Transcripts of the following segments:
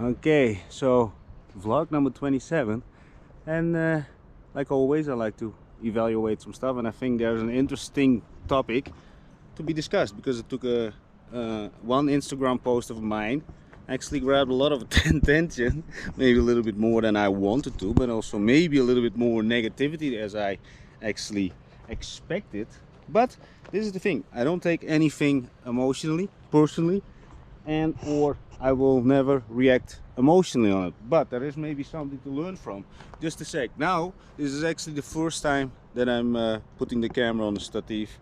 Okay, so vlog number 27, and like always I like to evaluate some stuff, and I think there's an interesting topic to be discussed because it took one Instagram post of mine actually grabbed a lot of attention, maybe a little bit more than I wanted to, but also maybe a little bit more negativity as I actually expected. But this is the thing, I don't take anything emotionally, personally, and or I will never react emotionally on it, but there is maybe something to learn from. Just a sec. Now this is actually the first time that I'm putting the camera on the stative,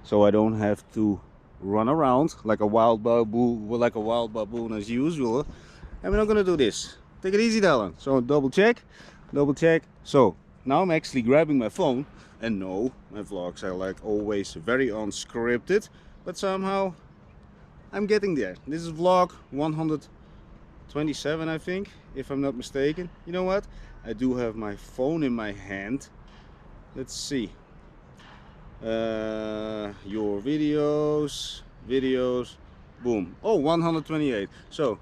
so I don't have to run around like a wild baboon as usual. And we're not gonna do this. Take it easy, Dylan. So double check. So now I'm actually grabbing my phone, and no, my vlogs are like always very unscripted, but somehow I'm getting there. This is vlog 127, I think, if I'm not mistaken. You know what? I do have my phone in my hand. Let's see. Your videos, boom. Oh, 128. So,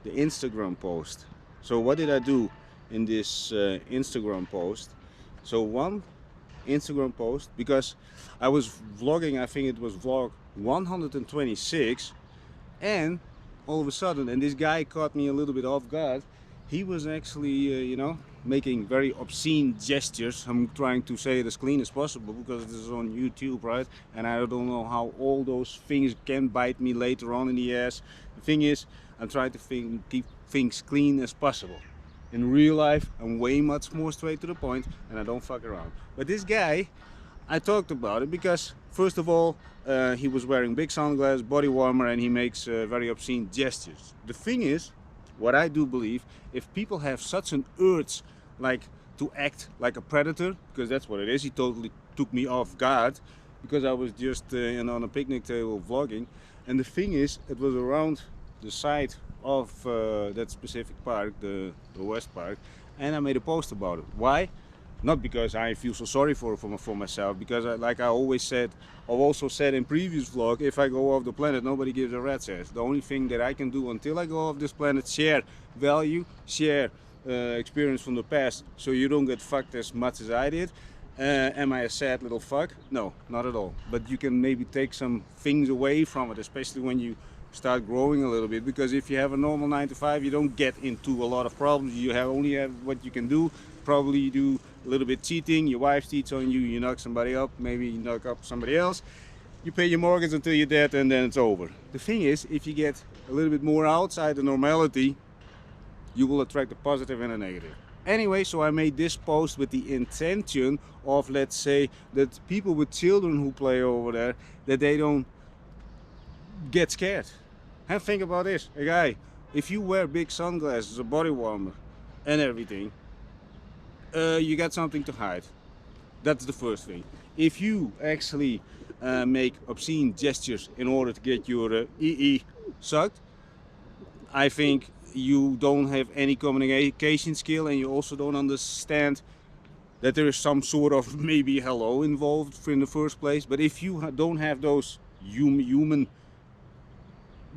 the Instagram post. So what did I do in this Instagram post? So one Instagram post, because I was vlogging, I think it was vlog 126, and all of a sudden, and this guy caught me a little bit off guard, he was actually you know, making very obscene gestures. I'm trying to say it as clean as possible because this is on YouTube, right? And I don't know how all those things can bite me later on in the ass. The thing is, I'm trying to keep things clean as possible. In real life, I'm way much more straight to the point, and I don't fuck around. But this guy, I talked about it because, first of all, he was wearing big sunglasses, body warmer, and he makes very obscene gestures. The thing is, what I do believe, if people have such an urge like to act like a predator, because that's what it is, he totally took me off guard because I was just you know, on a picnic table vlogging, and the thing is, it was around the side of that specific park, the West Park, and I made a post about it. Why? Not because I feel so sorry for myself, because like I always said, I've also said in previous vlog, if I go off the planet, nobody gives a rat's ass. The only thing that I can do until I go off this planet, share value, share experience from the past, so you don't get fucked as much as I did. Am I a sad little fuck? No, not at all. But you can maybe take some things away from it, especially when you start growing a little bit, because if you have a normal 9 to 5, you don't get into a lot of problems. You only have what you can do. Probably you do a little bit cheating, your wife cheats on you, you knock somebody up, maybe you knock up somebody else, you pay your mortgage until you're dead, and then it's over. The thing is, if you get a little bit more outside the normality, you will attract a positive and a negative. Anyway, so I made this post with the intention of, let's say, that people with children who play over there, that they don't get scared. And think about this, a guy, if you wear big sunglasses, a body warmer, and everything, you got something to hide. That's the first thing. If you actually make obscene gestures in order to get your EE sucked, I think you don't have any communication skill, and you also don't understand that there is some sort of maybe hello involved in the first place. But if you don't have those human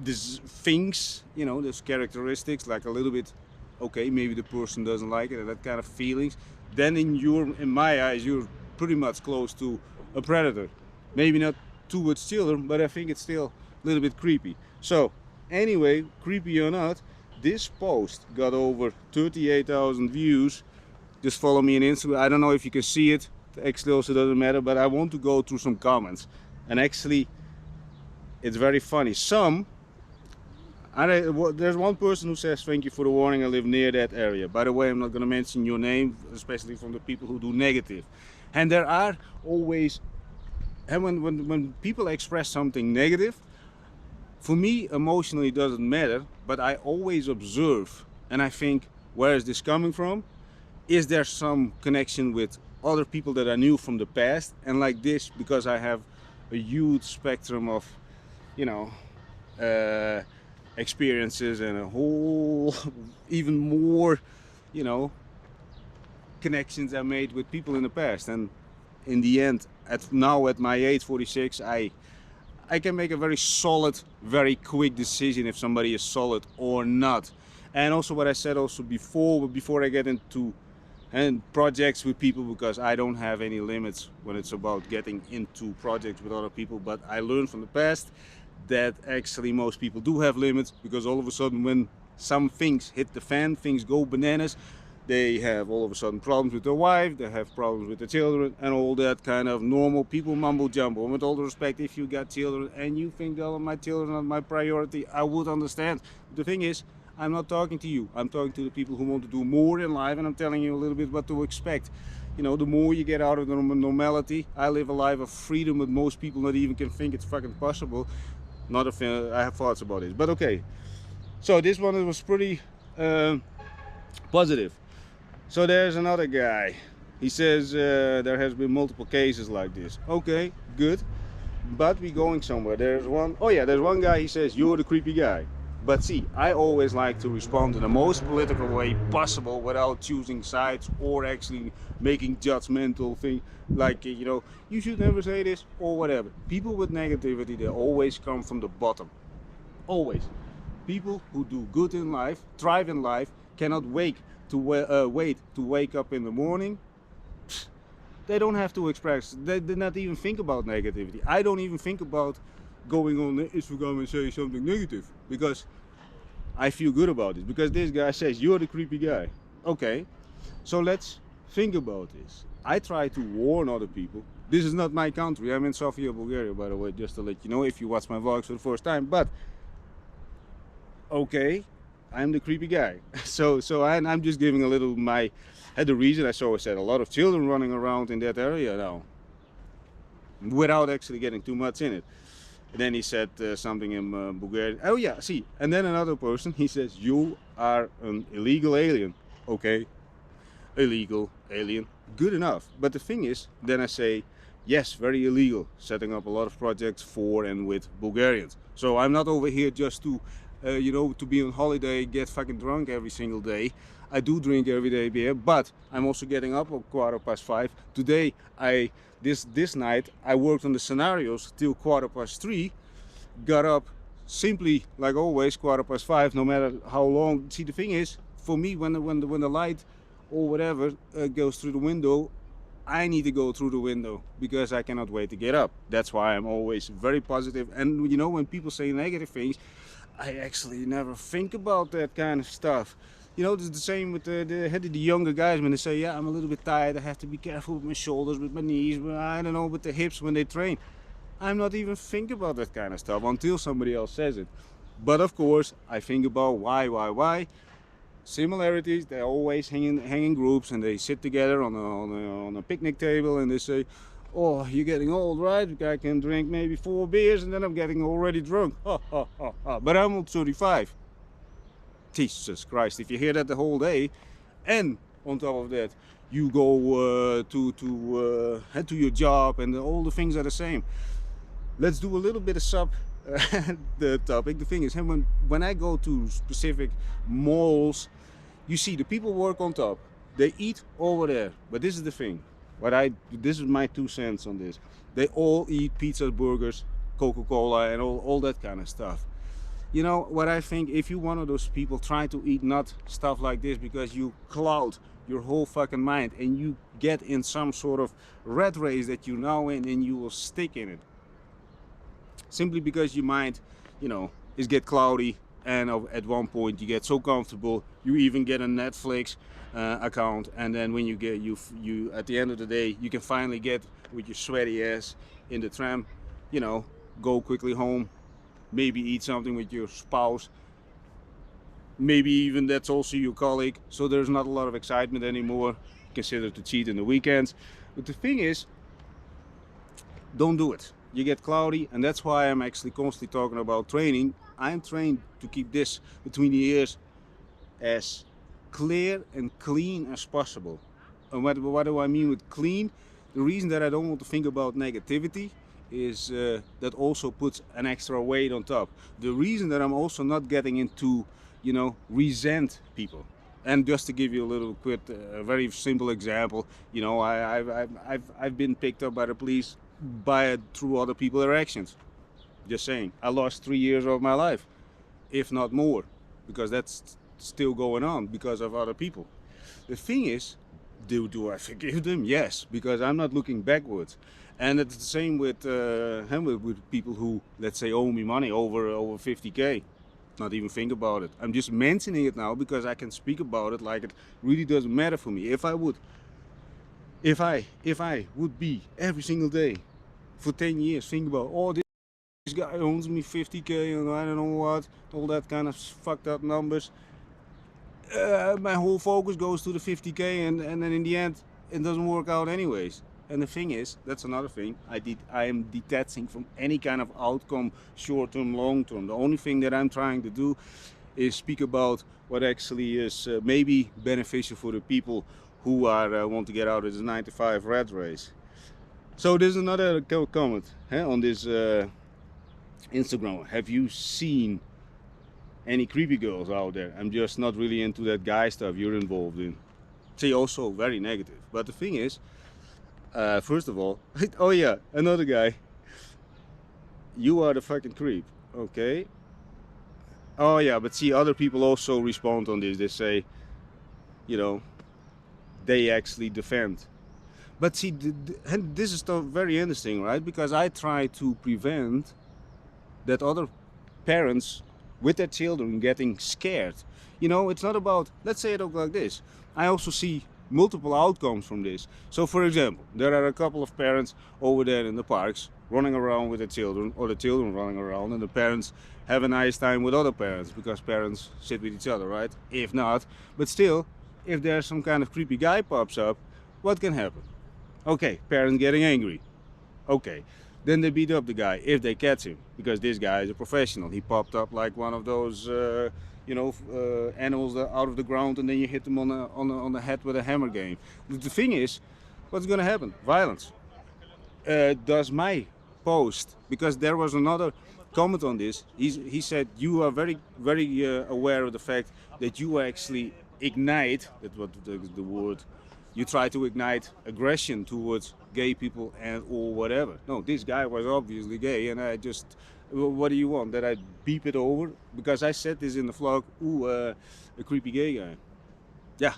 things, you know, those characteristics, like a little bit, okay, maybe the person doesn't like it, that kind of feelings, then in my eyes, you're pretty much close to a predator. Maybe not towards children, but I think it's still a little bit creepy. So anyway, creepy or not, this post got over 38,000 views. Just follow me on Instagram. I don't know if you can see it. Actually also doesn't matter, but I want to go through some comments. And actually, it's very funny. There's one person who says, "Thank you for the warning, I live near that area." By the way, I'm not going to mention your name, especially from the people who do negative. And there are always, and when people express something negative, for me emotionally it doesn't matter, but I always observe and I think, where is this coming from? Is there some connection with other people that I knew from the past? And like this, because I have a huge spectrum of, you know, experiences and a whole even more, you know, connections I made with people in the past, and in the end, at my age 46, I can make a very solid, very quick decision if somebody is solid or not. And also what I said also before I get into and projects with people, because I don't have any limits when it's about getting into projects with other people. But I learned from the past that actually most people do have limits, because all of a sudden when some things hit the fan, things go bananas. They have all of a sudden problems with their wife, they have problems with their children, and all that kind of normal people mumbo jumbo. And with all the respect, if you got children and you think, oh, my children are my priority, I would understand. The thing is, I'm not talking to you. I'm talking to the people who want to do more in life, and I'm telling you a little bit what to expect. You know, the more you get out of the normality. I live a life of freedom that most people not even can think it's fucking possible. Not a I have thoughts about it, but okay. So this one was pretty positive. So there's another guy. He says there has been multiple cases like this. Okay, good. But we're going somewhere. There's one. Oh yeah, there's one guy. He says you're the creepy guy. But see, I always like to respond in the most political way possible without choosing sides or actually making judgmental thing like, you know, you should never say this or whatever. People with negativity, they always come from the bottom. Always. People who do good in life, thrive in life, cannot wait to wake up in the morning. They don't have to express, they did not even think about negativity. I don't even think about going on Instagram and say something negative, because I feel good about it, because this guy says you're the creepy guy. Okay, so let's think about this. I try to warn other people. This is not my country. I'm in Sofia, Bulgaria, by the way, just to let you know if you watch my vlogs for the first time. But okay, I'm the creepy guy. So I'm just giving a little the reason. I said a lot of children running around in that area now, without actually getting too much in it. And then he said something in Bulgarian. Oh yeah, see. And then another person, he says, you are an illegal alien. Okay, illegal alien, good enough. But the thing is, then I say, yes, very illegal, setting up a lot of projects for and with Bulgarians. So I'm not over here just to, you know, to be on holiday, get fucking drunk every single day. I do drink every day beer, but I'm also getting up at 5:15. Today, this night, I worked on the scenarios till 3:15. Got up simply, like always, 5:15, no matter how long. See, the thing is, for me, when the light or whatever goes through the window, I need to go through the window, because I cannot wait to get up. That's why I'm always very positive. And you know, when people say negative things, I actually never think about that kind of stuff. You know, it's the same with the younger guys when they say, yeah, I'm a little bit tired, I have to be careful with my shoulders, with my knees, I don't know, with the hips when they train. I'm not even thinking about that kind of stuff until somebody else says it. But of course, I think about why. Similarities, they always hang in groups, and they sit together on a picnic table, and they say, oh, you're getting old, right? I can drink maybe 4 beers and then I'm getting already drunk. But I'm on 35. Jesus Christ, if you hear that the whole day, and on top of that, you go head to your job, and all the things are the same. Let's do a little bit of the topic. The thing is, when I go to specific malls, you see the people work on top. They eat over there. But this is the thing. This is my 2 cents on this. They all eat pizzas, burgers, Coca-Cola, and all that kind of stuff. You know what I think? If you're one of those people, try to eat not stuff like this, because you cloud your whole fucking mind, and you get in some sort of rat race that you're now in, and you will stick in it. Simply because your mind, you know, is get cloudy, and at one point you get so comfortable, you even get a Netflix account, and then when you get you at the end of the day, you can finally get with your sweaty ass in the tram, you know, go quickly home, maybe eat something with your spouse, maybe even that's also your colleague. So there's not a lot of excitement anymore. Consider to cheat in the weekends. But the thing is, don't do it. You get cloudy, and that's why I'm actually constantly talking about training. I'm trained to keep this between the ears as clear and clean as possible. And what do I mean with clean? The reason that I don't want to think about negativity is that also puts an extra weight on top. The reason that I'm also not getting into, you know, resent people. And just to give you a little quick, very simple example, you know, I've been picked up by the police through other people's actions. Just saying, I lost 3 years of my life, if not more, because that's still going on because of other people. The thing is, do I forgive them? Yes, because I'm not looking backwards. And it's the same with people who, let's say, owe me money over 50k. Not even think about it. I'm just mentioning it now because I can speak about it like it really doesn't matter for me. If I would be every single day for 10 years think about, oh, this guy owns me 50k and I don't know what, all that kind of fucked up numbers. My whole focus goes to the 50k, and then in the end it doesn't work out anyways. And the thing is, that's another thing, I am detaching from any kind of outcome, short term, long term. The only thing that I'm trying to do is speak about what actually is maybe beneficial for the people who are want to get out of this 9 to 5 rat race. So there's another comment on this Instagram. Have you seen any creepy girls out there? I'm just not really into that guy stuff you're involved in. See, also very negative. But the thing is, first of all, oh yeah, another guy. You are the fucking creep, okay? Oh yeah, but see, other people also respond on this. They say, you know, they actually defend. But see, and this is very interesting, right? Because I try to prevent that other parents with their children getting scared. You know, it's not about, let's say it like this. I also see multiple outcomes from this. So for example, there are a couple of parents over there in the parks running around with their children, or the children running around, and the parents have a nice time with other parents because parents sit with each other, right? If not, but still, if there's some kind of creepy guy pops up, what can happen? Okay, parents getting angry. Okay, then they beat up the guy if they catch him, because this guy is a professional. He popped up like one of those, animals that out of the ground, and then you hit them on the head with a hammer game. The thing is, what's going to happen? Violence. Does my post, because there was another comment on this. He said you are very aware of the fact that you actually ignite. That's what the word. You try to ignite aggression towards gay people and or whatever. No, this guy was obviously gay, and I just, what do you want? That I beep it over? Because I said this in the vlog, a creepy gay guy. Yeah,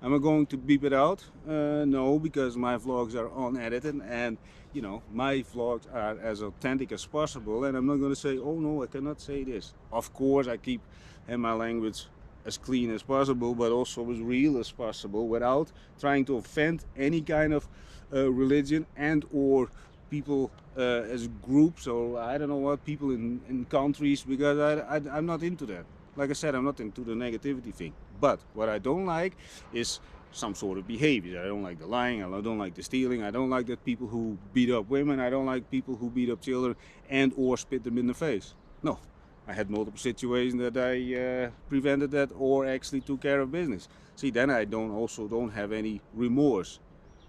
am I going to beep it out? No, because my vlogs are unedited, and you know, my vlogs are as authentic as possible, and I'm not going to say, oh no, I cannot say this. Of course, I keep my language as clean as possible, but also as real as possible, without trying to offend any kind of religion and or people as groups, or I don't know what, people in countries, because I'm not into that. Like I said, I'm not into the negativity thing. But what I don't like is some sort of behavior. I don't like the lying, I don't like the stealing, I don't like that people who beat up women, I don't like people who beat up children and or spit them in the face. No. I had multiple situations that I prevented that or actually took care of business. See, then I don't have any remorse.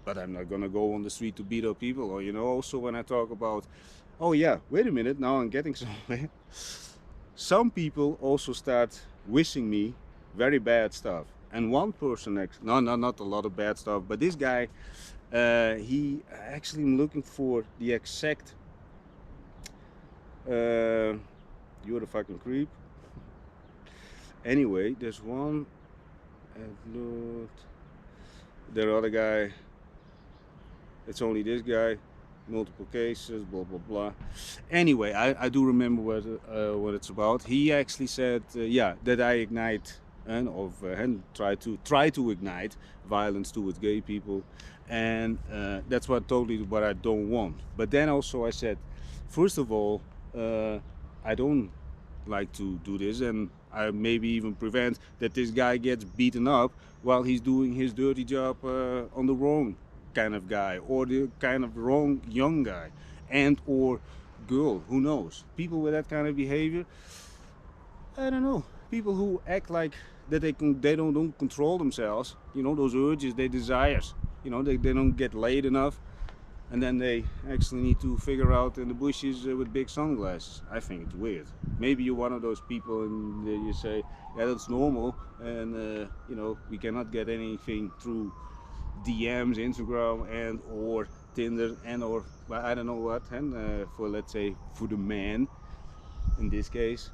But I'm not gonna go on the street to beat up people. Or, you know, also when I talk about, oh yeah, wait a minute, now I'm getting somewhere. Some people also start wishing me very bad stuff. And one person, not a lot of bad stuff, but this guy, he actually, I'm looking for the exact, you're the fucking creep. Anyway, there's one. There other guy. It's only this guy. Multiple cases. Blah blah blah. Anyway, I do remember what it's about. He actually said, yeah, that I ignite and try to ignite violence towards gay people, and that's what I don't want. But then also I said, first of all, I don't like to do this, and I maybe even prevent that this guy gets beaten up while he's doing his dirty job on the wrong kind of guy, or the kind of wrong young guy and or girl, who knows. People with that kind of behavior, I don't know, people who act like that they don't control themselves, you know, those urges, their desires, you know, they don't get laid enough, and then they actually need to figure out in the bushes with big sunglasses. I think it's weird. Maybe you're one of those people and you say, yeah, that's normal, and you know, we cannot get anything through DMs, Instagram and or Tinder and or I don't know what, and for, let's say, for the man in this case.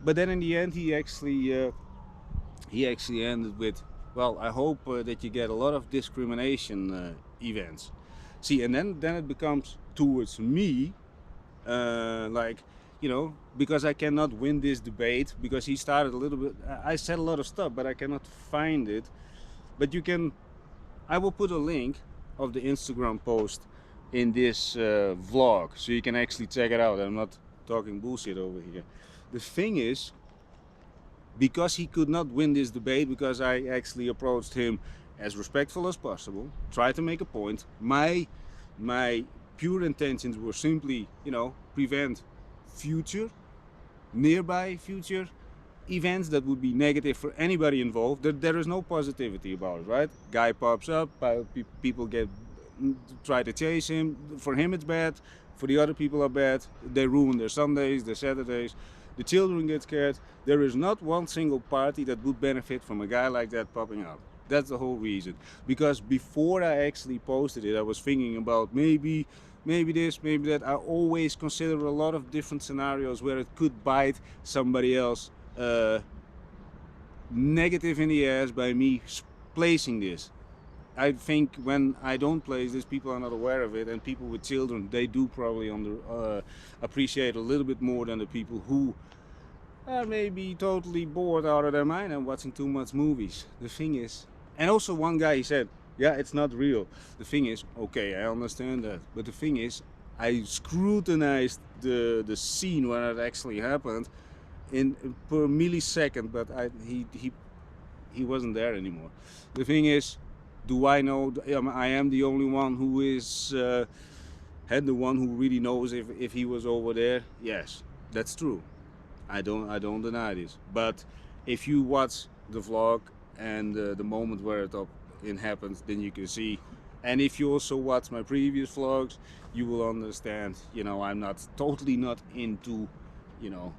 But then in the end he actually he actually ended with, well, I hope that you get a lot of discrimination events. See, and then it becomes towards me, like, you know, because I cannot win this debate, because he started a little bit, I said a lot of stuff, but I cannot find it. But you can, I will put a link of the Instagram post in this vlog, so you can actually check it out. I'm not talking bullshit over here. The thing is, because he could not win this debate, because I actually approached him as respectful as possible, tried to make a point. My pure intentions were simply, you know, prevent future, nearby future events that would be negative for anybody involved. There is no positivity about it, right? Guy pops up, people get try to chase him. For him it's bad, for the other people are bad. They ruin their Sundays, their Saturdays. The children get scared. There is not one single party that would benefit from a guy like that popping up. That's the whole reason. Because before I actually posted it, I was thinking about maybe this, maybe that. I always consider a lot of different scenarios where it could bite somebody else negative in the ass by me placing this. I think when I don't place this, people are not aware of it, and people with children, they do probably appreciate a little bit more than the people who are maybe totally bored out of their mind and watching too much movies. The thing is, and also one guy, he said, yeah, it's not real. The thing is, okay, I understand that, but the thing is, I scrutinized the scene when it actually happened in per millisecond, but he wasn't there anymore. The thing is, do I know I am the only one who is had the one who really knows if he was over there? Yes, that's true. I don't deny this. But if you watch the vlog and the moment where it happens, then you can see. And if you also watch my previous vlogs, you will understand. You know, I'm totally not into, you know,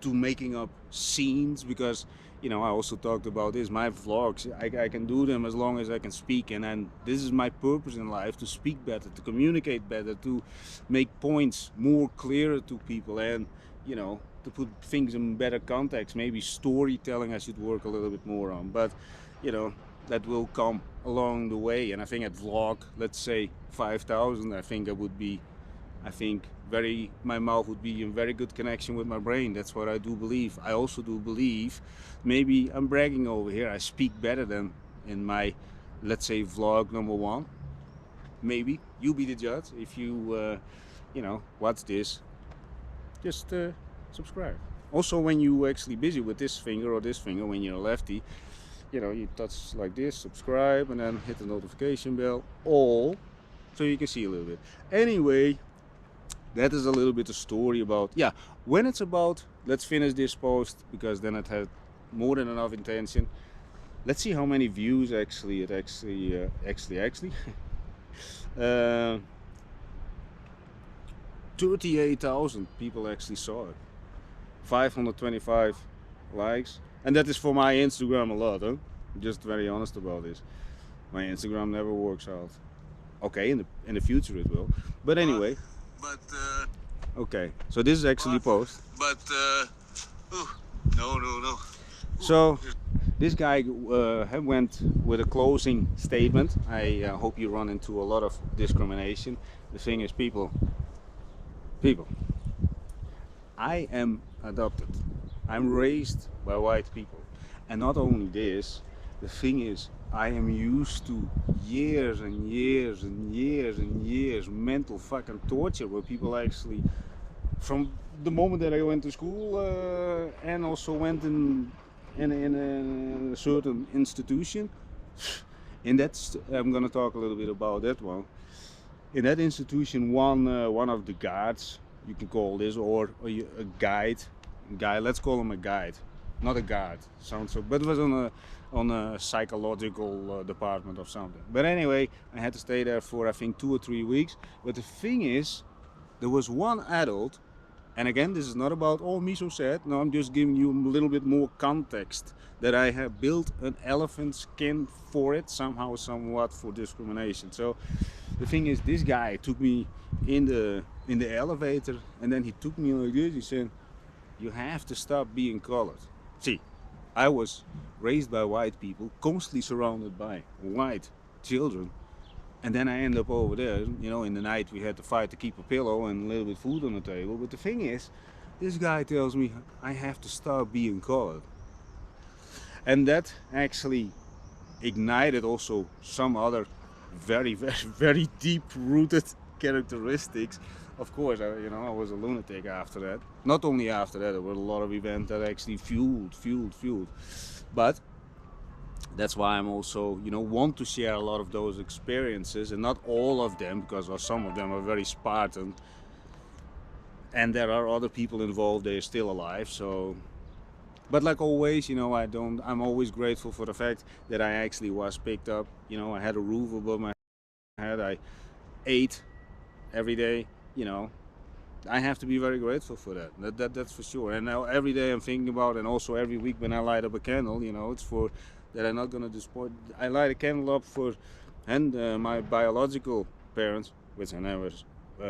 to making up scenes, because, you know, I also talked about this, my vlogs, I can do them as long as I can speak, and then this is my purpose in life, to speak better, to communicate better, to make points more clearer to people, and, you know, to put things in better context. Maybe storytelling I should work a little bit more on, but, you know, that will come along the way. And I think at vlog, let's say 5,000, I think my mouth would be in very good connection with my brain. That's what I do believe. I also do believe, maybe I'm bragging over here, I speak better than in my, let's say, vlog number 1. Maybe you be the judge. If you you know, watch this, just subscribe. Also, when you actually busy with this finger or this finger, when you're a lefty, you know, you touch like this, subscribe, and then hit the notification bell, all, so you can see a little bit. Anyway, that is a little bit of story about, yeah, when it's about, let's finish this post, because then it had more than enough intention. Let's see how many views actually 38,000 people actually saw it. 525 likes, and that is for my Instagram a lot, huh? Just very honest about this. My Instagram never works out. Okay, in the future it will. But anyway. Okay, so this is actually post. No. So this guy went with a closing statement. I hope you run into a lot of discrimination. The thing is, people, I am adopted. I'm raised by white people. And not only this, the thing is, I am used to years and years and years and years mental fucking torture, where people actually, from the moment that I went to school and also went in a certain institution, in that I'm gonna talk a little bit about that one. In that institution, one of the guards, you can call this, or a guide, let's call him a guide, not a guard, sounds so, but it was on a psychological department or something. But anyway, I had to stay there for I think 2 or 3 weeks. But the thing is, there was one adult, and again, this is not about, oh, me so sad. No, I'm just giving you a little bit more context, that I have built an elephant skin for it, somehow, somewhat, for discrimination. So the thing is, this guy took me in the elevator, and then he took me like this. He said, you have to stop being colored. See, I was raised by white people, constantly surrounded by white children. And then I end up over there, you know, in the night we had to fight to keep a pillow and a little bit of food on the table. But the thing is, this guy tells me I have to start being colored. And that actually ignited also some other very, very, very deep-rooted characteristics. Of course, you know, I was a lunatic after that. Not only after that, there were a lot of events that actually fueled. But that's why I'm also, you know, want to share a lot of those experiences, and not all of them, because some of them are very Spartan, and there are other people involved. They're still alive. So, but like always, you know, I'm always grateful for the fact that I actually was picked up. You know, I had a roof above my head. I ate every day. You know, I have to be very grateful for that. That's for sure. And now every day I'm thinking about, and also every week when I light up a candle, you know, it's for that I'm not gonna disappoint. I light a candle up for and my biological parents, which I never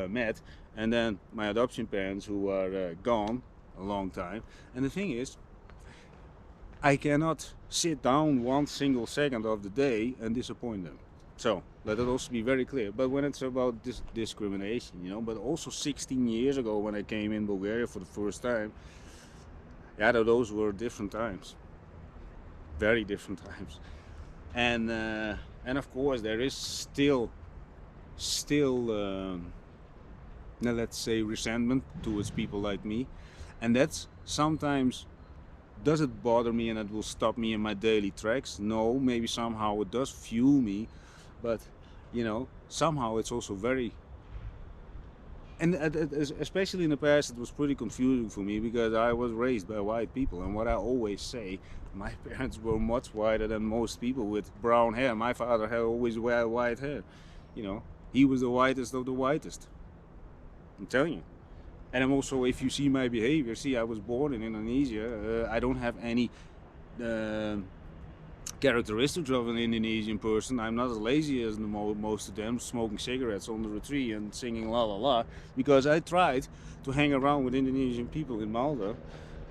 met, and then my adoption parents who are gone a long time. And the thing is, I cannot sit down one single second of the day and disappoint them. So let it also be very clear. But when it's about this discrimination, you know, but also 16 years ago when I came in Bulgaria for the first time, yeah, those were different times, very different times, and of course there is still, now let's say, resentment towards people like me, and that's sometimes. Does it bother me and it will stop me in my daily tracks? No, maybe somehow it does fuel me, but you know, somehow it's also very, and especially in the past it was pretty confusing for me because I was raised by white people, and what I always say, my parents were much whiter than most people with brown hair. My father had always white hair, you know, he was the whitest of the whitest, I'm telling you. And I'm also, if you see my behavior, see, I was born in Indonesia. I don't have any characteristics of an Indonesian person. I'm not as lazy as most of them, smoking cigarettes under a tree and singing la la la, because I tried to hang around with Indonesian people in Malta.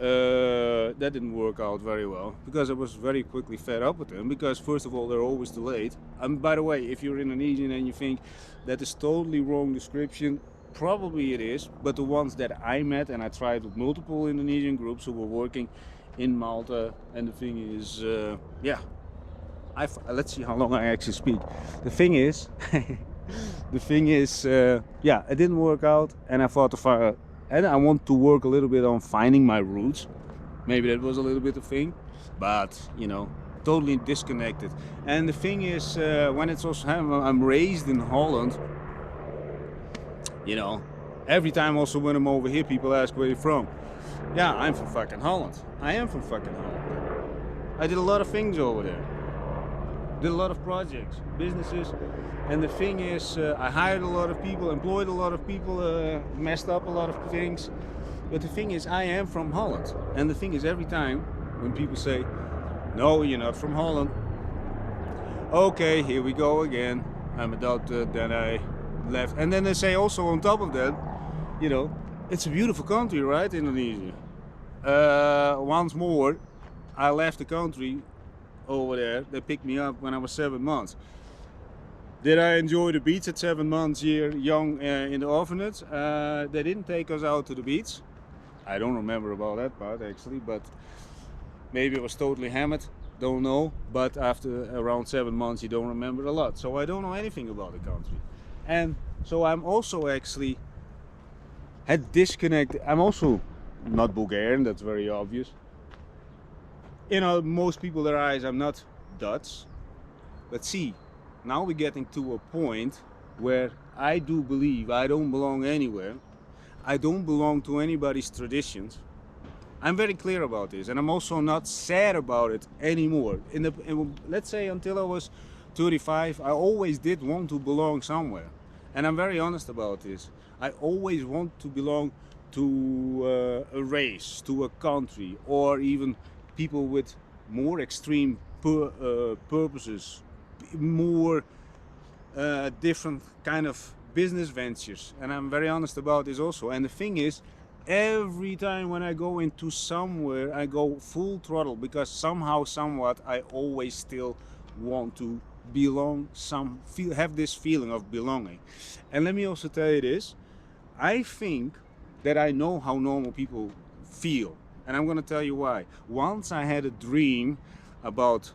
That didn't work out very well because I was very quickly fed up with them, because first of all they're always delayed. By the way, if you're Indonesian and you think that is totally wrong description, probably it is, but the ones that I met, and I tried with multiple Indonesian groups who were working in Malta, and the thing is, yeah, let's see how long I actually speak. The thing is, yeah, it didn't work out, and I thought and I want to work a little bit on finding my roots. Maybe that was a little bit of thing, but you know, totally disconnected. And the thing is, when it's also, I'm raised in Holland. You know, every time also when I'm over here, people ask where you're from. Yeah, I'm from fucking Holland. I am from fucking Holland. I did a lot of things over there. Did a lot of projects, businesses. And the thing is, I hired a lot of people, employed a lot of people, messed up a lot of things. But the thing is, I am from Holland. And the thing is, every time when people say, no, you're not from Holland. Okay, here we go again. I'm adopted, then I left. And then they say also on top of that, you know, it's a beautiful country, right, Indonesia? Once more, I left the country over there. They picked me up when I was 7 months. Did I enjoy the beach at 7 months here, young, in the orphanage? They didn't take us out to the beach. I don't remember about that part actually, but maybe it was totally hammered. Don't know. But after around 7 months, you don't remember a lot. So I don't know anything about the country. And so I'm also actually had disconnected. I'm also not Bulgarian, that's very obvious. You know, most people, their eyes, I'm not Dutch. But see, now we're getting to a point where I do believe I don't belong anywhere. I don't belong to anybody's traditions. I'm very clear about this, and I'm also not sad about it anymore. Let's say until I was 35, I always did want to belong somewhere, and I'm very honest about this. I always want to belong to a race, to a country, or even people with more extreme purposes, more different kind of business ventures, and I'm very honest about this also. And the thing is, every time when I go into somewhere, I go full throttle because somehow, somewhat, I always still want to belong, have this feeling of belonging. And let me also tell you this, I think that I know how normal people feel, and I'm gonna tell you why. Once I had a dream about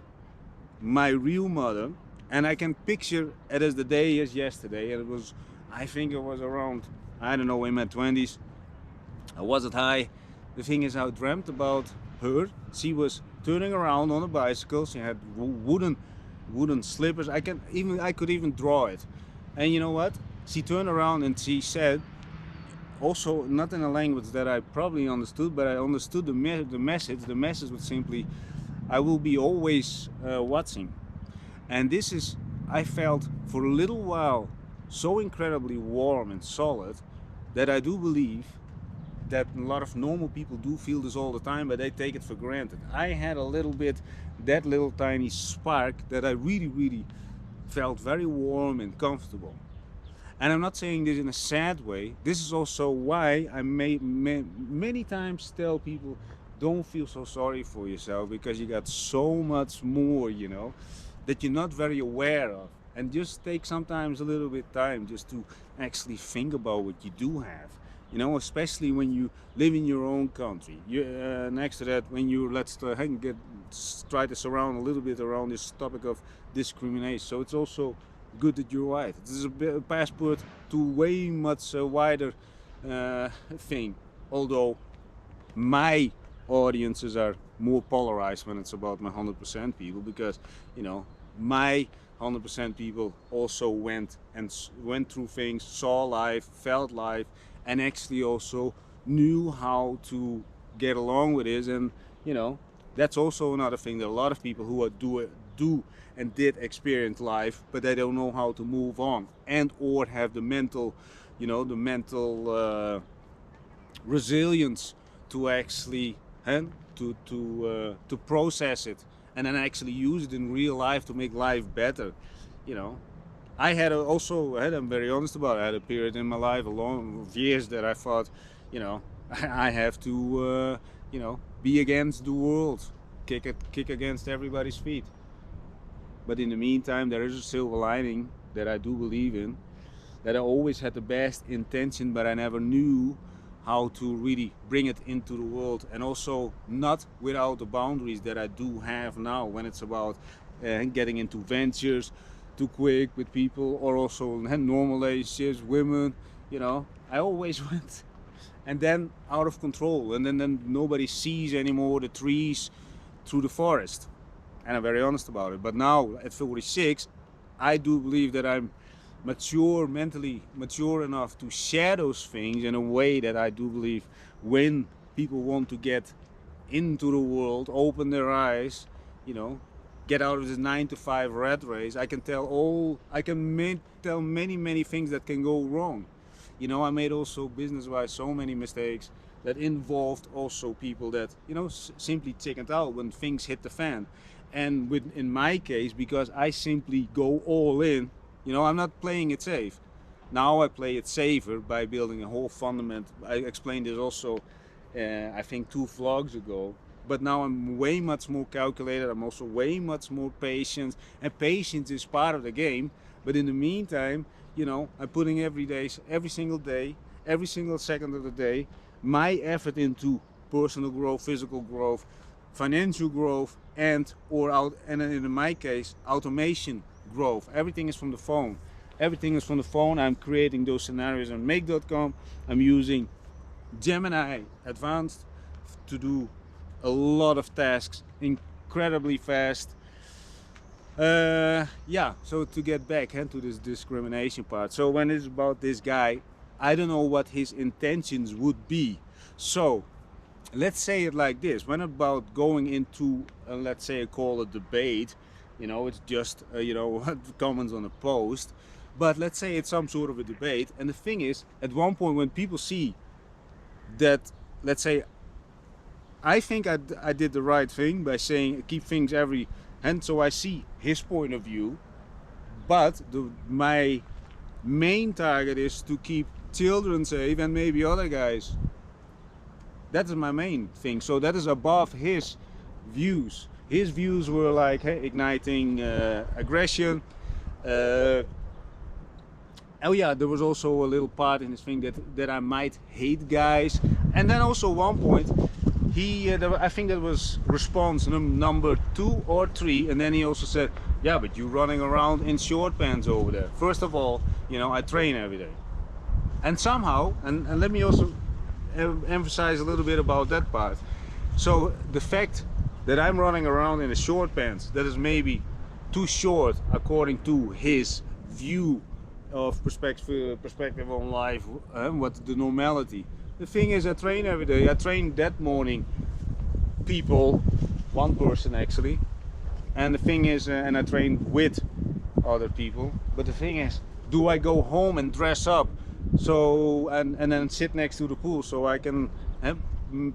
my real mother, and I can picture it as the day as yesterday, and it was, I think it was around, I don't know, in my 20s. I wasn't high. The thing is, I dreamt about her. She was turning around on a bicycle. She had wooden slippers. I could even draw it. And you know what? She turned around and she said, also not in a language that I probably understood, but I understood the message. The message was simply, "I will be always watching." And this is, I felt for a little while so incredibly warm and solid that I do believe that a lot of normal people do feel this all the time, but they take it for granted. I had a little bit, that little tiny spark that I really felt very warm and comfortable. And I'm not saying this in a sad way. This is also why I many times tell people, don't feel so sorry for yourself, because you got so much more, that you're not very aware of. And just take sometimes a little bit time just to actually think about what you do have. Especially when you live in your own country. Next to that, when you try to surround a little bit around this topic of discrimination. So it's also good that you're white. This is a passport to way much wider thing. Although my audiences are more polarized when it's about my 100% people, because my 100% people also went through things, saw life, felt life, and actually also knew how to get along with it. And that's also another thing, that a lot of people who are do and did experience life, but they don't know how to move on, and or have the mental resilience to actually to process it, and then actually use it in real life to make life better. I'm very honest about it. I had a period in my life, a long years, that I thought, I have to, be against the world, kick against everybody's feet. But in the meantime, there is a silver lining that I do believe in, that I always had the best intention, but I never knew how to really bring it into the world, and also not without the boundaries that I do have now when it's about getting into ventures too quick with people, or also normal relationships, women. I always went and then out of control, and then nobody sees anymore the trees through the forest. And I'm very honest about it. But now at 46, I do believe that I'm mentally mature enough to share those things in a way that I do believe, when people want to get into the world, open their eyes, get out of this 9-to-5 rat race, I can tell many things that can go wrong. I made also business-wise so many mistakes that involved also people that simply chickened out when things hit the fan. And in my case, because I simply go all in, I'm not playing it safe. Now I play it safer by building a whole fundament. I explained this also, I think 2 vlogs ago. But now I'm way much more calculated. I'm also way much more patient, and patience is part of the game. But in the meantime, I'm putting every single day, every single second of the day, my effort into personal growth, physical growth, financial growth, and in my case, automation growth. Everything is from the phone. Everything is from the phone. I'm creating those scenarios on Make.com. I'm using Gemini Advanced to do a lot of tasks incredibly fast. So to get back into this discrimination part. So when it's about this guy, I don't know what his intentions would be. So let's say it like this: when about going into, let's say, call a debate, it's just comments on a post, but let's say it's some sort of a debate. And the thing is, at one point when people see that, let's say, I think I did the right thing by saying keep things every hand, so I see his point of view, but my main target is to keep children safe and maybe other guys That is my main thing. So that is above his views. His views were like, hey, igniting aggression. Oh yeah, there was also a little part in his thing that I might hate guys. And then also one point, I think that was response number 2 or 3, and then he also said, yeah, but you running around in short pants over there. First of all, you know, I train every day. And somehow, and let me also emphasize a little bit about that part. So the fact that I'm running around in a short pants that is maybe too short according to his view of perspective on life, what the normality. The thing is, I train every day. I trained that morning people, one person actually, and the thing is, and I trained with other people. But the thing is, do I go home and dress up so and then sit next to the pool so I can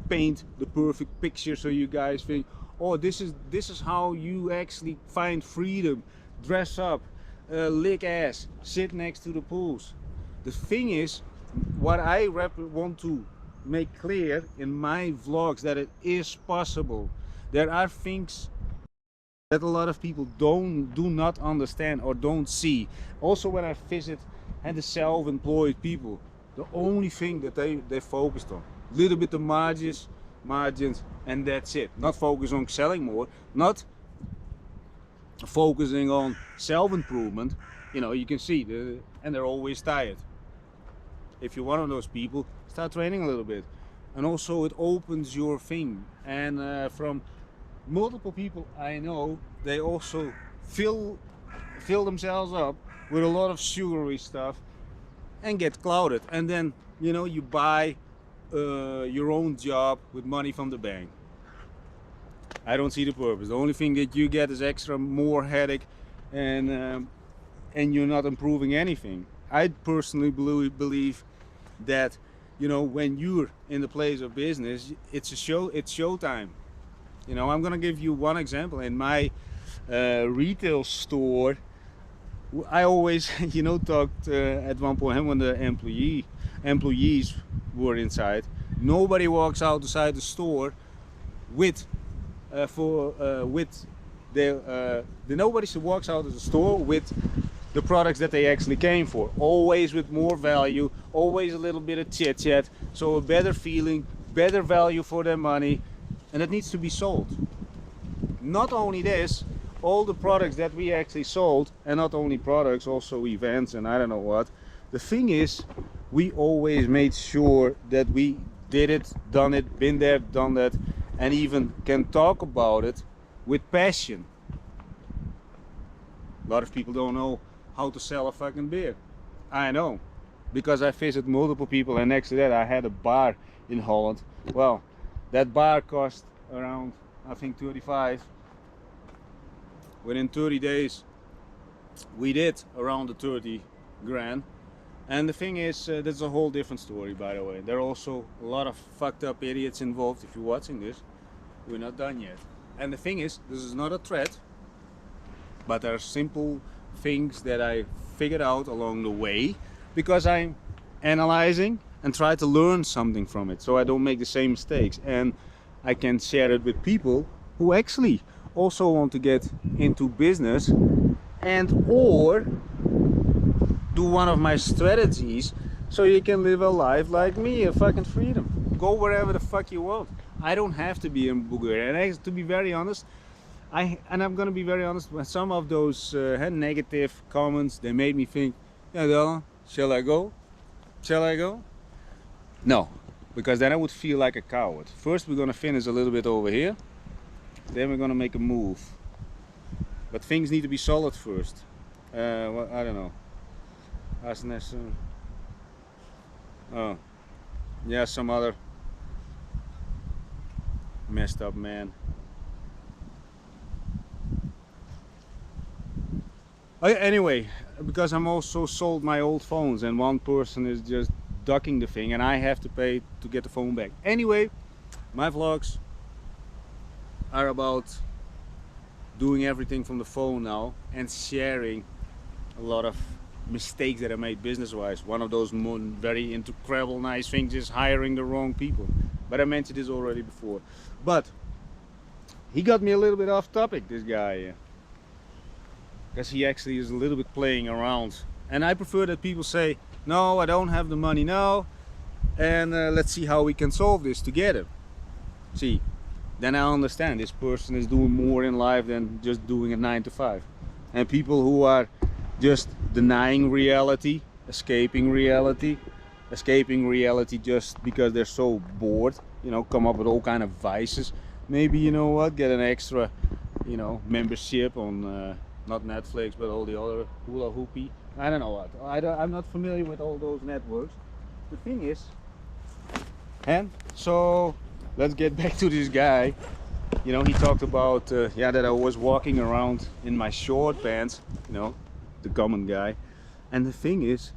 paint the perfect picture so you guys think, oh, this is how you actually find freedom. Dress up, lick ass, sit next to the pools. The thing is, what I want to make clear in my vlogs, that it is possible. There are things that a lot of people do not understand or don't see. Also when I visit the self-employed people, the only thing that they focused on, little bit of margins, and that's it. Not focus on selling more, not focusing on self-improvement. You know, you can see and they're always tired. If you're one of those people, start training a little bit. And also it opens your thing. And from multiple people I know, they also fill themselves up with a lot of sugary stuff and get clouded. And then, you know, you buy your own job with money from the bank. I don't see the purpose. The only thing that you get is extra more headache, and you're not improving anything. I personally believe that, you know, when you're in the place of business, it's showtime. You know, I'm gonna give you one example. In my retail store, I always, you know, talked at one point when the employees were inside. Nobody walks outside the store with nobody walks out of the store with the products that they actually came for. Always with more value, always a little bit of chit chat, so a better feeling, better value for their money, and it needs to be sold. Not only this, all the products that we actually sold, and not only products, also events and I don't know what. The thing is, we always made sure that we did it, done it, been there, done that, and even can talk about it with passion. A lot of people don't know how to sell a fucking beer. I know, because I visited multiple people, and next to that I had a bar in Holland. Well, that bar cost around, I think, 35. Within 30 days we did around the 30 grand. And the thing is, that's a whole different story, by the way. There are also a lot of fucked up idiots involved. If you're watching this, we're not done yet. And the thing is, this is not a threat, but there are simple things that I figured out along the way, because I'm analyzing and try to learn something from it, so I don't make the same mistakes, and I can share it with people who actually also want to get into business and or do one of my strategies, so you can live a life like me, a fucking freedom. Go wherever the fuck you want. I don't have to be in Bulgaria. And to be very honest, I'm gonna be very honest, when some of those negative comments, they made me think, yeah, Dylan, shall I go? Shall I go? No, because then I would feel like a coward. First we're gonna finish a little bit over here, then we're gonna make a move. But things need to be solid first. Well, I don't know. Oh, yeah, some other messed up man. Anyway, because I'm also sold my old phones, and one person is just ducking the thing, and I have to pay to get the phone back. Anyway, my vlogs are about doing everything from the phone now and sharing a lot of mistakes that I made business-wise. One of those very incredible nice things is hiring the wrong people. but I mentioned this already before. But he got me a little bit off topic, this guy, because he actually is a little bit playing around. And I prefer that people say, no, I don't have the money now, and let's see how we can solve this together. See, then I understand this person is doing more in life than just doing a 9 to 5. And people who are just denying reality, escaping reality just because they're so bored, you know, come up with all kind of vices. Maybe, you know what, get an extra, you know, membership on not Netflix, but all the other hula hoopy. I don't know what. I'm not familiar with all those networks. The thing is, and so let's get back to this guy. You know, he talked about yeah, that I was walking around in my short pants, you know, the common guy. And the thing is,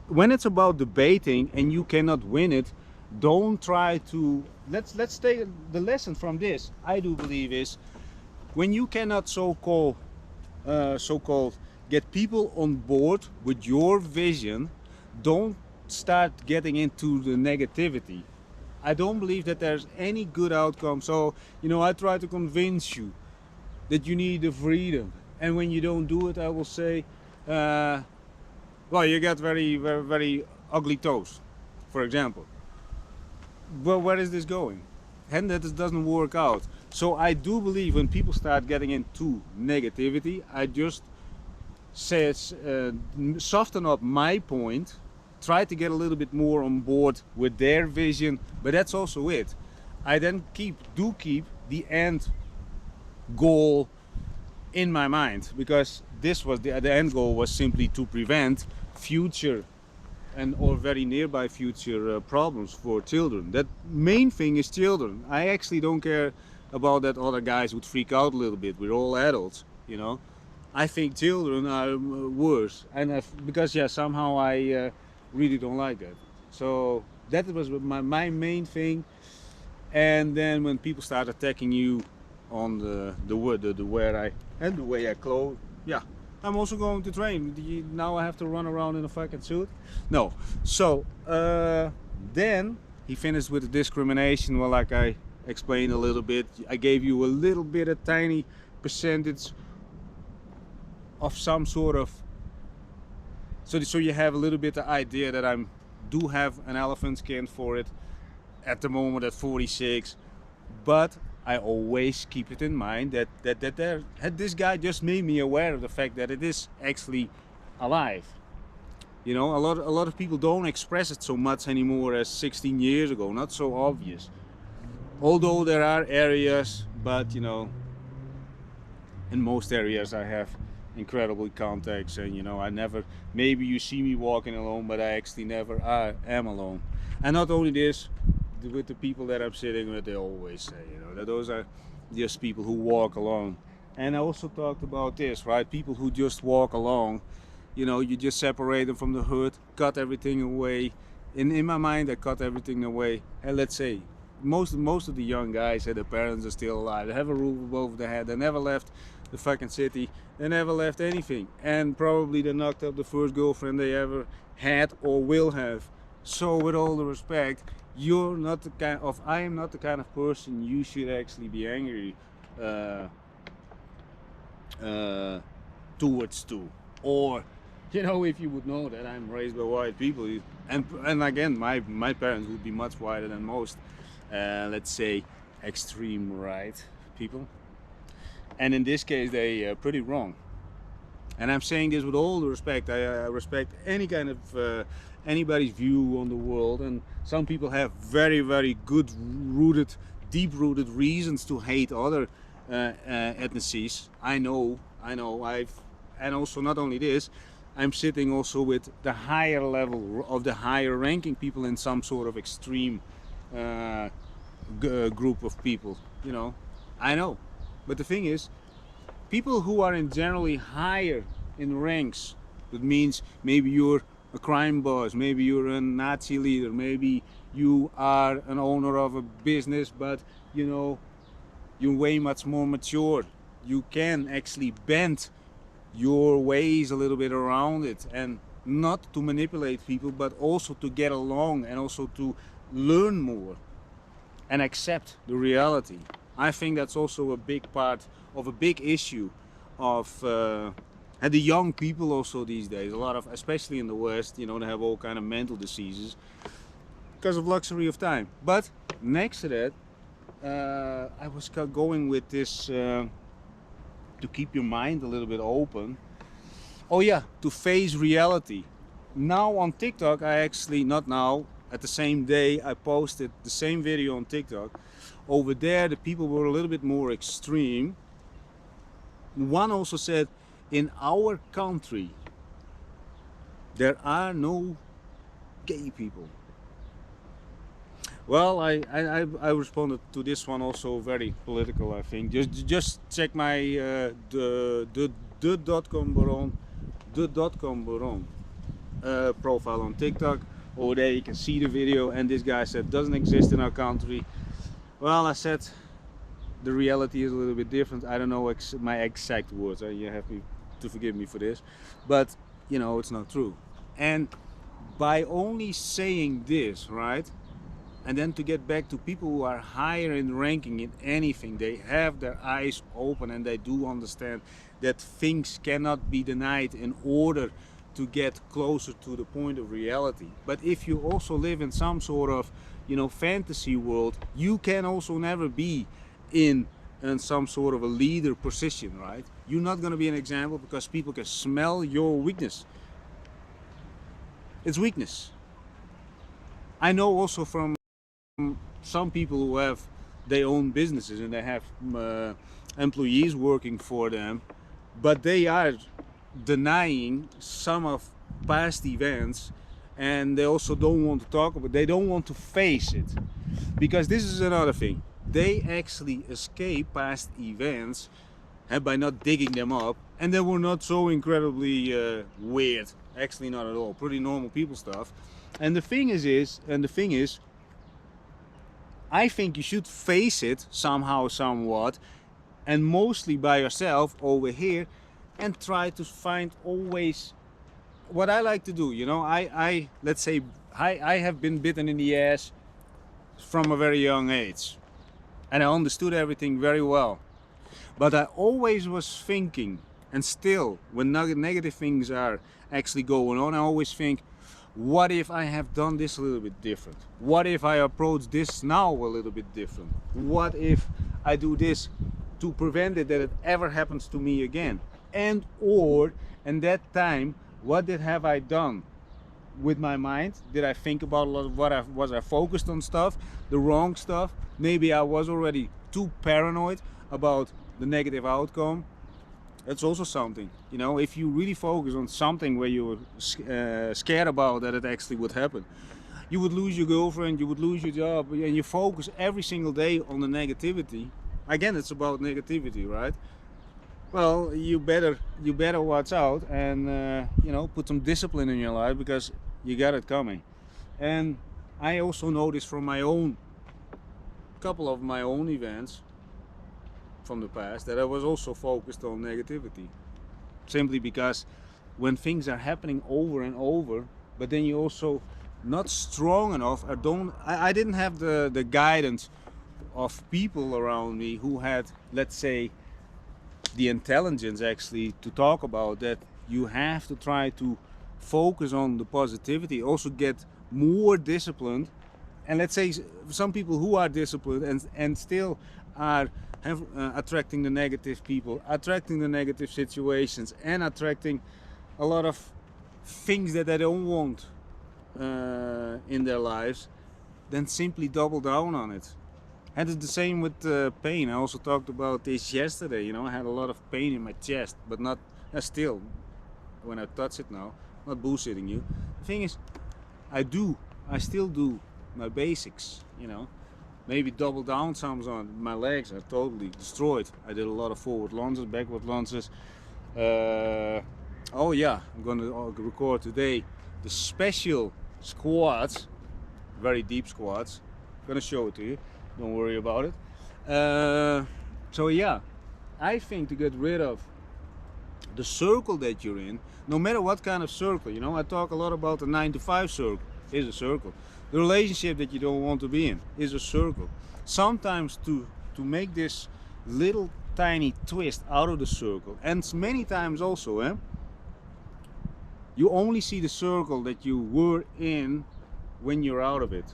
when it's about debating and you cannot win it, don't try to, let's take the lesson from this. I do believe is, when you cannot so-called get people on board with your vision, don't start getting into the negativity. I don't believe that there's any good outcome. So, you know, I try to convince you that you need the freedom, and when you don't do it, I will say, well, you get very ugly toes, for example. Well, where is this going? And that doesn't work out. So I do believe when people start getting into negativity, I just say soften up my point, try to get a little bit more on board with their vision, but that's also it. I then keep the end goal in my mind, because this was the end goal was simply to prevent future and or very nearby future problems for children. That main thing is children. I actually don't care about that other guys would freak out a little bit. We're all adults, you know. I think children are worse, and because yeah, somehow I really don't like that. So that was my main thing. And then when people start attacking you on the way I clothe, yeah, I'm also going to train. Now I have to run around in a fucking suit? No. So then he finished with the discrimination. Well, like I explained a little bit, I gave you a little bit, a tiny percentage of some sort of, so you have a little bit the idea that I do have an elephant skin for it at the moment at 46, but I always keep it in mind that this guy just made me aware of the fact that it is actually alive. You know, a lot of people don't express it so much anymore as 16 years ago, not so obvious. Although there are areas, but you know, in most areas I have incredible contacts, and you know, I never, maybe you see me walking alone, but I actually never am alone. And not only this, with the people that I'm sitting with, they always say, you know, that those are just people who walk alone. And I also talked about this, right? People who just walk along, you know, you just separate them from the herd, cut everything away. In my mind, I cut everything away. And let's say most of the young guys, their parents are still alive. They have a roof above their head. They never left the fucking city. They never left anything. And probably they knocked up the first girlfriend they ever had or will have. So with all the respect, you're not the kind of, I am not the kind of person you should actually be angry towards too. Or, you know, if you would know that I'm raised by white people, and again, my parents would be much whiter than most, let's say, extreme right people. And in this case, they are pretty wrong. And I'm saying this with all the respect. I respect any kind of anybody's view on the world, and some people have very good rooted, deep-rooted reasons to hate other ethnicities. I know. And also not only this, I'm sitting also with the higher level of the higher ranking people in some sort of extreme group of people. You know, I know. But the thing is, people who are in generally higher in ranks, that means maybe you're a crime boss, maybe you're a Nazi leader, maybe you are an owner of a business, but you know, you're way much more mature. You can actually bend your ways a little bit around it, and not to manipulate people, but also to get along, and also to learn more and accept the reality. I think that's also a big part of a big issue of and the young people also these days. A lot of, especially in the West, you know, they have all kind of mental diseases because of luxury of time. But next to that, I was going with this to keep your mind a little bit open. Oh yeah, to face reality. Now on TikTok, I actually, not now, at the same day I posted the same video on TikTok. Over there the people were a little bit more extreme. One also said, in our country there are no gay people. Well, I responded to this one also very political, I think. Just check my the dot-com baron profile on TikTok. Over there you can see the video, and this guy said doesn't exist in our country. Well, I said the reality is a little bit different. I don't know my exact words, you have to forgive me for this, but you know, it's not true. And by only saying this, right, and then to get back to people who are higher in ranking in anything, they have their eyes open and they do understand that things cannot be denied in order to get closer to the point of reality. But if you also live in some sort of, you know, fantasy world, you can also never be in some sort of a leader position, right? You're not going to be an example because people can smell your weakness. It's weakness. I know also from some people who have their own businesses and they have employees working for them, but they are denying some of past events, and they also don't want to talk about it. They don't want to face it, because this is another thing. They actually escape past events by not digging them up, and they were not so incredibly weird. Actually, not at all. Pretty normal people stuff. And the thing is, I think you should face it somehow, somewhat, and mostly by yourself over here, and try to find always what I like to do. You know, let's say I have been bitten in the ass from a very young age, and I understood everything very well. But I always was thinking, and still, when negative things are actually going on, I always think, what if I have done this a little bit different? What if I approach this now a little bit different? What if I do this to prevent it that it ever happens to me again? And or in that time, what have I done with my mind? Did I think about a lot of was I focused on stuff, the wrong stuff? Maybe I was already too paranoid about the negative outcome. That's also something, you know. If you really focus on something where you were scared about that it actually would happen, you would lose your girlfriend, you would lose your job, and you focus every single day on the negativity. Again, it's about negativity, right? Well, you better watch out and you know, put some discipline in your life, because you got it coming. And I also noticed from my own couple of my own events from the past that I was also focused on negativity, simply because when things are happening over and over, but then you also not strong enough, I didn't have the guidance of people around me who had, let's say, the intelligence actually to talk about that. You have to try to focus on the positivity, also get more disciplined. And let's say some people who are disciplined and still are attracting the negative people, attracting the negative situations, and attracting a lot of things that they don't want in their lives, then simply double down on it. And it's the same with pain. I also talked about this yesterday. You know, I had a lot of pain in my chest, but not still, when I touch it now, not bullshitting you. The thing is, I still do my basics, you know. Maybe double down some on my legs are totally destroyed. I did a lot of forward lunges, backward lunges. Oh yeah, I'm gonna record today the special squats, very deep squats. I'm gonna show it to you, don't worry about it. So yeah, I think to get rid of the circle that you're in, no matter what kind of circle, you know, I talk a lot about the 9 to 5 circle, is a circle. The relationship that you don't want to be in is a circle. Sometimes to make this little tiny twist out of the circle, and many times also, you only see the circle that you were in when you're out of it.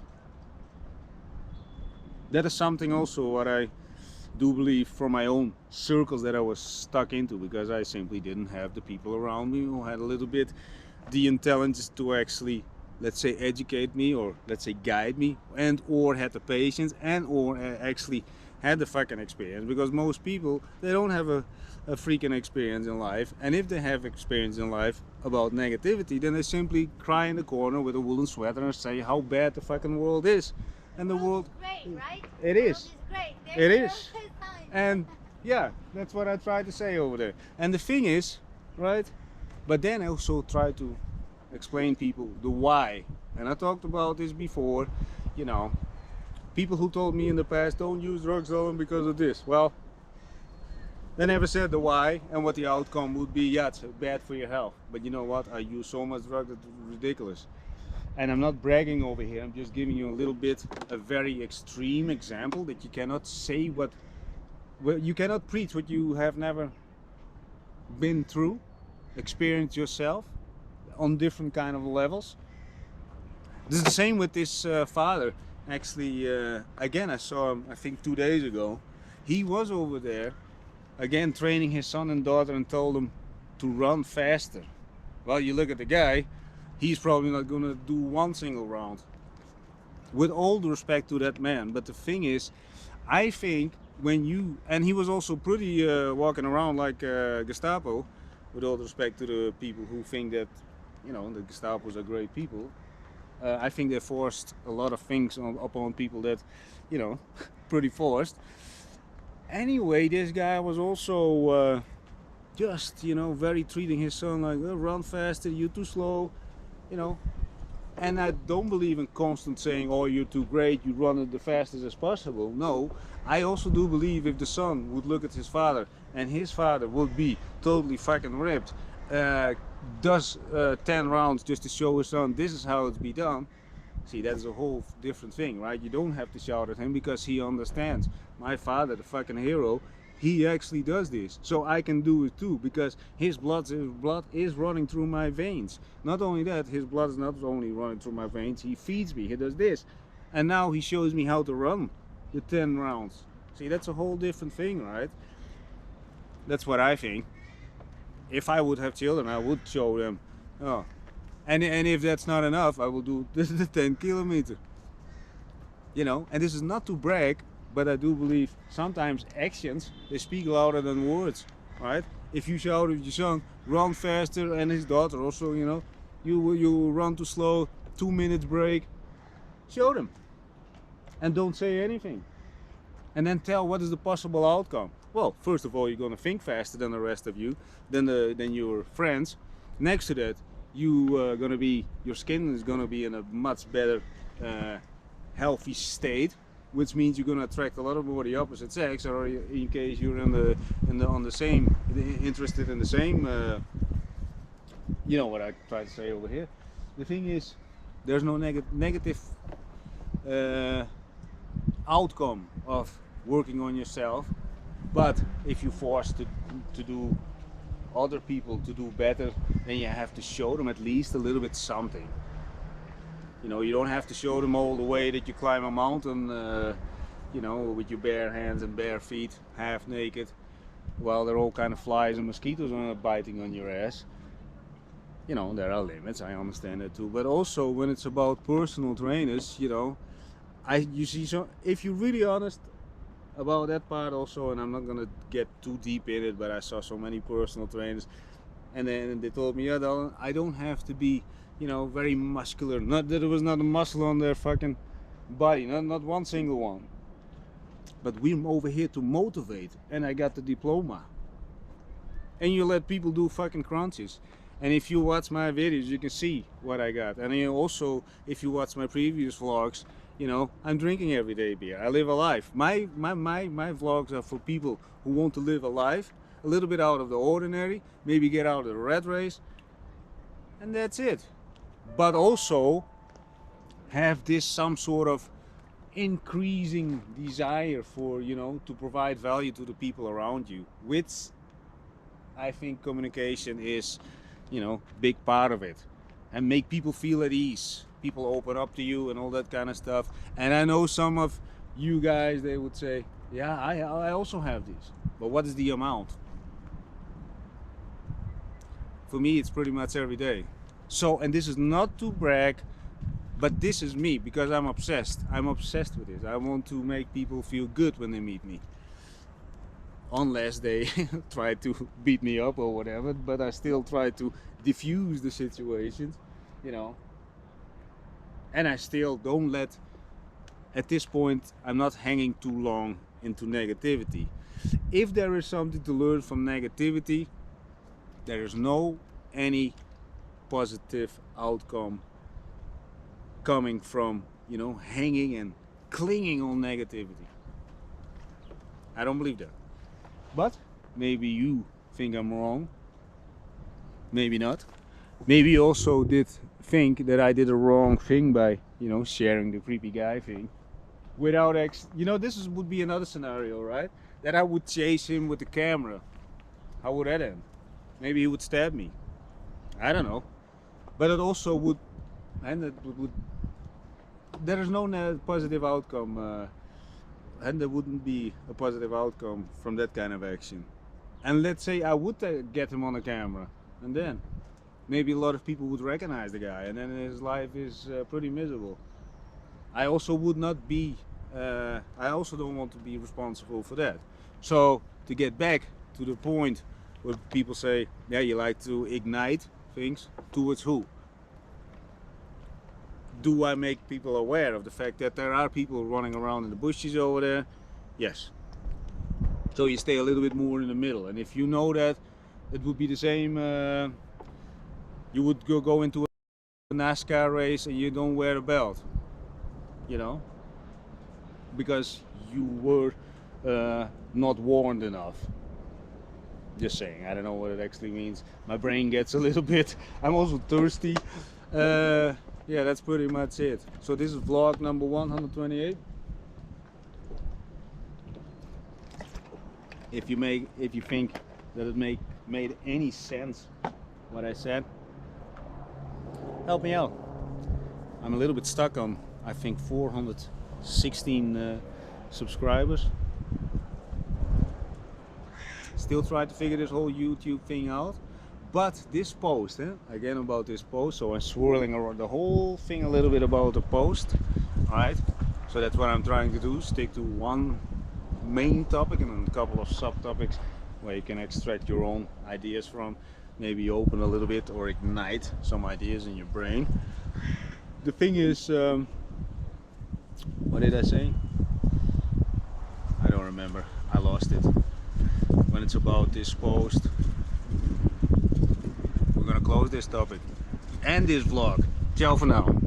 That is something also what I do believe from my own circles that I was stuck into, because I simply didn't have the people around me who had a little bit the intelligence to actually, let's say, educate me, or let's say guide me, and or had the patience, and or actually had the fucking experience. Because most people, they don't have a freaking experience in life, and if they have experience in life about negativity, then they simply cry in the corner with a woolen sweater and say how bad the fucking world is. And the world is great, right? It The is. world is great. It There's is. no time. And yeah, that's what I try to say over there. And the thing is, right, but then I also try to explain people the why. And I talked about this before, you know, people who told me in the past, don't use drugs, Dylan, because of this. Well, they never said the why and what the outcome would be. Yeah, it's bad for your health, but you know what, I use so much drugs that it's ridiculous. And I'm not bragging over here, I'm just giving you a little bit, a very extreme example that you cannot say what, well, you cannot preach what you have never been through, experienced yourself on different kind of levels. This is the same with this father. Actually, again, I saw him, I think 2 days ago. He was over there, again, training his son and daughter, and told them to run faster. Well, you look at the guy, he's probably not gonna do one single round. With all due respect to that man, but the thing is, I think when you, and he was also pretty walking around like Gestapo, with all due respect to the people who think that, you know, the Gestapos are great people. I think they forced a lot of things upon people that, you know, pretty forced. Anyway, this guy was also just, you know, very treating his son like, oh, run faster, you're too slow, you know. And I don't believe in constant saying, oh, you're too great, you run it the fastest as possible. No, I also do believe if the son would look at his father, and his father would be totally fucking ripped, does 10 rounds just to show his son this is how it's be done. See, that's a whole different thing, right? You don't have to shout at him because he understands. My father, the fucking hero, he actually does this, so I can do it too, because his blood is running through my veins. Not only that, his blood is not only running through my veins, he feeds me, he does this, and now he shows me how to run the 10 rounds. See, that's a whole different thing, right? That's what I think. If I would have children, I would show them. Oh, and if that's not enough, I will do the 10 kilometer. You know, and this is not to brag, but I do believe sometimes actions, they speak louder than words, right? If you shout at your son, run faster, and his daughter also, you know, you run too slow, 2 minutes break, show them. And don't say anything. And then tell what is the possible outcome. Well, first of all, you're gonna think faster than the rest of you, than your friends. Next to that, your skin is gonna be in a much better, healthy state, which means you're gonna attract a lot of more the opposite sex, or in case you're interested in the same. You know what I try to say over here. The thing is, there's no negative outcome of working on yourself, but if you're forced to do other people to do better, then you have to show them at least a little bit something. You know, you don't have to show them all the way that you climb a mountain, you know, with your bare hands and bare feet, half naked, while there are all kind of flies and mosquitoes biting on your ass. You know, there are limits, I understand that too, but also when it's about personal trainers, you know, you see, so if you're really honest about that part also, and I'm not gonna get too deep in it, but I saw so many personal trainers, and then they told me, yeah, Dylan, I don't have to be, you know, very muscular, not that there was not a muscle on their fucking body, not one single one, but we're over here to motivate, and I got the diploma. And you let people do fucking crunches. And if you watch my videos, you can see what I got. And also, if you watch my previous vlogs, you know, I'm drinking every day beer. I live a life. My vlogs are for people who want to live a life a little bit out of the ordinary, maybe get out of the rat race, and that's it. But also, have this some sort of increasing desire for, you know, to provide value to the people around you, which I think communication is, you know, big part of it, and make people feel at ease. People open up to you and all that kind of stuff. And I know some of you guys, they would say, yeah, I also have these, but what is the amount? For me, it's pretty much every day. So, and this is not to brag, but this is me, because I'm obsessed. I'm obsessed with this. I want to make people feel good when they meet me. Unless they try to beat me up or whatever, but I still try to diffuse the situations, you know. And I still don't let, at this point, I'm not hanging too long into negativity. If there is something to learn from negativity, there is no any positive outcome coming from, you know, hanging and clinging on negativity. I don't believe that. But maybe you think I'm wrong. Maybe not. Maybe you also did think that I did a wrong thing by, you know, sharing the creepy guy thing. Without you know, this would be another scenario, right? That I would chase him with the camera. How would that end? Maybe he would stab me. I don't know. But it also would, and it would, there is no positive outcome, and there wouldn't be a positive outcome from that kind of action. And let's say I would get him on a camera, and then maybe a lot of people would recognize the guy, and then his life is pretty miserable. I also would not be, I also don't want to be responsible for that. So to get back to the point where people say, yeah, you like to ignite things, towards who? Do I make people aware of the fact that there are people running around in the bushes over there? Yes. So you stay a little bit more in the middle, and if you know that it would be the same, you would go into a NASCAR race and you don't wear a belt, you know, because you were not warned enough. Just saying, I don't know what it actually means. My brain gets a little bit, I'm also thirsty. Yeah, that's pretty much it. So this is vlog number 128. If you think that it made any sense what I said, help me out. I'm a little bit stuck on, I think, 416 subscribers. Still try to figure this whole YouTube thing out. But this post, again about this post, so I'm swirling around the whole thing a little bit about the post. Alright, so that's what I'm trying to do, stick to one main topic and then a couple of subtopics where you can extract your own ideas from, maybe open a little bit or ignite some ideas in your brain. The thing is, what did I say? I don't remember, I lost it. When it's about this post, we're gonna close this topic and this vlog. Ciao for now.